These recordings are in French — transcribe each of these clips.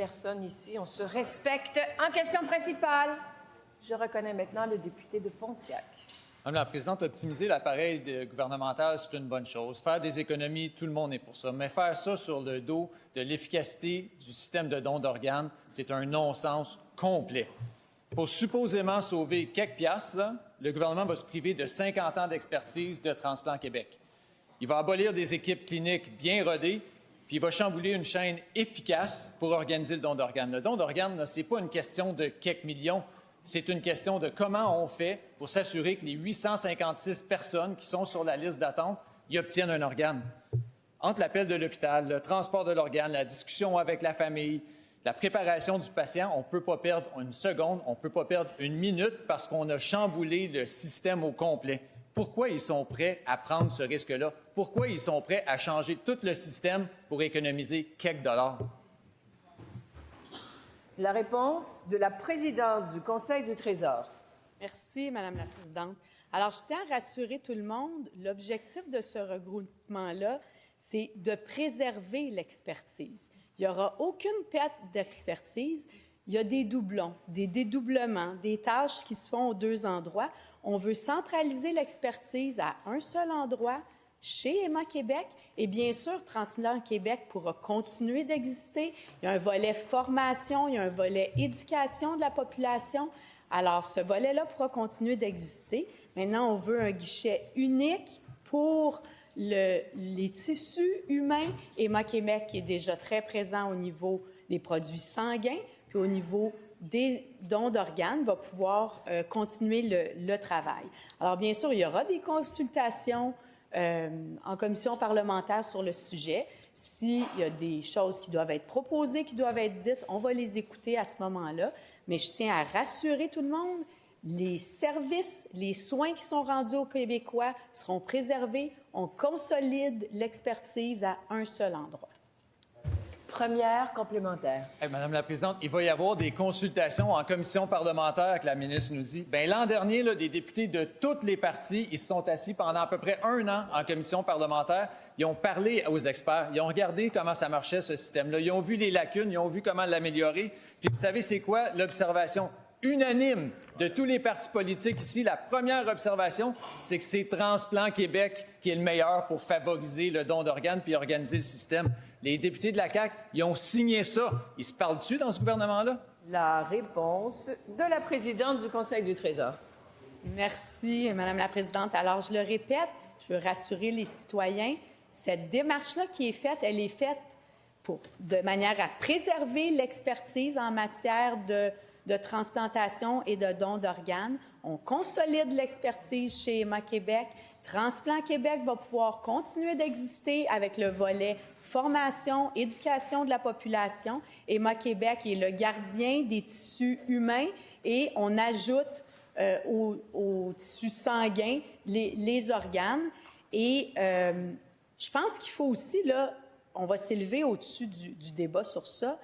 Personne ici, on se respecte. En question principale, je reconnais maintenant le député de Pontiac. Madame la Présidente, optimiser l'appareil gouvernemental, c'est une bonne chose. Faire des économies, tout le monde est pour ça. Mais faire ça sur le dos de l'efficacité du système de don d'organes, c'est un non-sens complet. Pour supposément sauver quelques piastres, là, le gouvernement va se priver de 50 ans d'expertise de Transplant Québec. Il va abolir des équipes cliniques bien rodées, puis il va chambouler une chaîne efficace pour organiser le don d'organes. Le don d'organes, ce n'est pas une question de quelques millions. C'est une question de comment on fait pour s'assurer que les 856 personnes qui sont sur la liste d'attente y obtiennent un organe. Entre l'appel de l'hôpital, le transport de l'organe, la discussion avec la famille, la préparation du patient, on ne peut pas perdre une seconde, on ne peut pas perdre une minute parce qu'on a chamboulé le système au complet. Pourquoi ils sont prêts à prendre ce risque-là? Pourquoi ils sont prêts à changer tout le système pour économiser quelques dollars? La réponse de la présidente du Conseil du Trésor. Merci, Madame la Présidente. Alors, je tiens à rassurer tout le monde, l'objectif de ce regroupement-là, c'est de préserver l'expertise. Il n'y aura aucune perte d'expertise. Il y a des doublons, des dédoublements, des tâches qui se font aux deux endroits. On veut centraliser l'expertise à un seul endroit, chez Emma Québec, et bien sûr, Transplant Québec pourra continuer d'exister. Il y a un volet formation, il y a un volet éducation de la population. Alors, ce volet-là pourra continuer d'exister. Maintenant, on veut un guichet unique pour les tissus humains. Emma Québec est déjà très présent au niveau des produits sanguins, puis au niveau des dons d'organes, va pouvoir continuer le travail. Alors, bien sûr, il y aura des consultations en commission parlementaire sur le sujet. S'il y a des choses qui doivent être proposées, qui doivent être dites, on va les écouter à ce moment-là. Mais je tiens à rassurer tout le monde, les services, les soins qui sont rendus aux Québécois seront préservés. On consolide l'expertise à un seul endroit. Première complémentaire. Madame la Présidente, il va y avoir des consultations en commission parlementaire que la ministre nous dit. Bien, l'an dernier, là, des députés de tous les partis, ils se sont assis pendant à peu près 1 an en commission parlementaire. Ils ont parlé aux experts. Ils ont regardé comment ça marchait, ce système-là. Ils ont vu les lacunes, ils ont vu comment l'améliorer. Puis vous savez, c'est quoi l'observation unanime de tous les partis politiques ici? La première observation, c'est que c'est Transplant Québec qui est le meilleur pour favoriser le don d'organes puis organiser le système. Les députés de la CAQ, ils ont signé ça. Ils se parlent dessus dans ce gouvernement-là? La réponse de la présidente du Conseil du Trésor. Merci, Madame la Présidente. Alors, je le répète, je veux rassurer les citoyens, cette démarche-là qui est faite, elle est faite de manière à préserver l'expertise en matière de transplantation et de don d'organes. On consolide l'expertise chez Emma Québec. Transplant Québec va pouvoir continuer d'exister avec le volet formation, éducation de la population. Emma Québec est le gardien des tissus humains et on ajoute aux tissus sanguins les organes. Et je pense qu'il faut aussi, là, on va s'élever au-dessus du débat sur ça,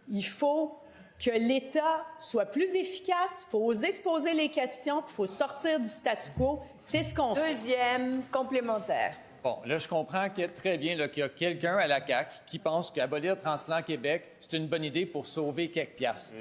il faut que l'État soit plus efficace, il faut oser se poser les questions, il faut sortir du statu quo. C'est ce qu'on fait. Deuxième complémentaire. Bon, là, je comprends très bien qu'il y a quelqu'un à la CAQ qui pense qu'abolir Transplant Québec, c'est une bonne idée pour sauver quelques piastres.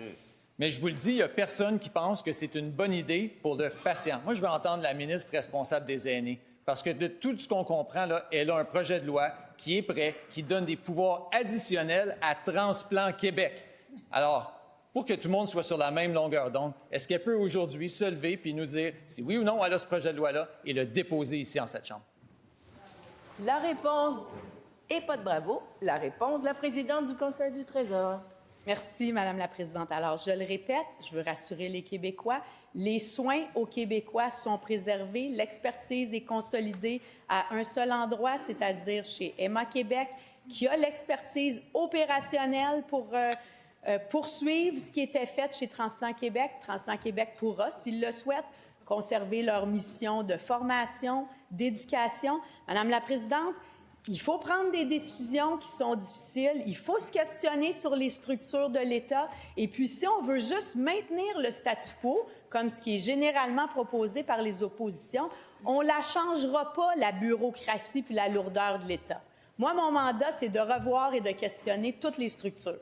Mais je vous le dis, il n'y a personne qui pense que c'est une bonne idée pour le patient. Moi, je veux entendre la ministre responsable des aînés. Parce que de tout ce qu'on comprend, là, elle a un projet de loi qui est prêt, qui donne des pouvoirs additionnels à Transplant Québec. Alors, pour que tout le monde soit sur la même longueur d'onde, est-ce qu'elle peut aujourd'hui se lever puis nous dire si oui ou non elle a ce projet de loi-là et le déposer ici en cette Chambre? La réponse, et pas de bravo, la réponse de la présidente du Conseil du Trésor. Merci, Madame la Présidente. Alors, je le répète, je veux rassurer les Québécois, les soins aux Québécois sont préservés, l'expertise est consolidée à un seul endroit, c'est-à-dire chez Emma Québec, qui a l'expertise opérationnelle pour poursuivre ce qui était fait chez Transplant Québec. Transplant Québec pourra, s'il le souhaite, conserver leur mission de formation, d'éducation. Madame la Présidente, il faut prendre des décisions qui sont difficiles. Il faut se questionner sur les structures de l'État. Et puis, si on veut juste maintenir le statu quo, comme ce qui est généralement proposé par les oppositions, on ne la changera pas, la bureaucratie puis la lourdeur de l'État. Moi, mon mandat, c'est de revoir et de questionner toutes les structures.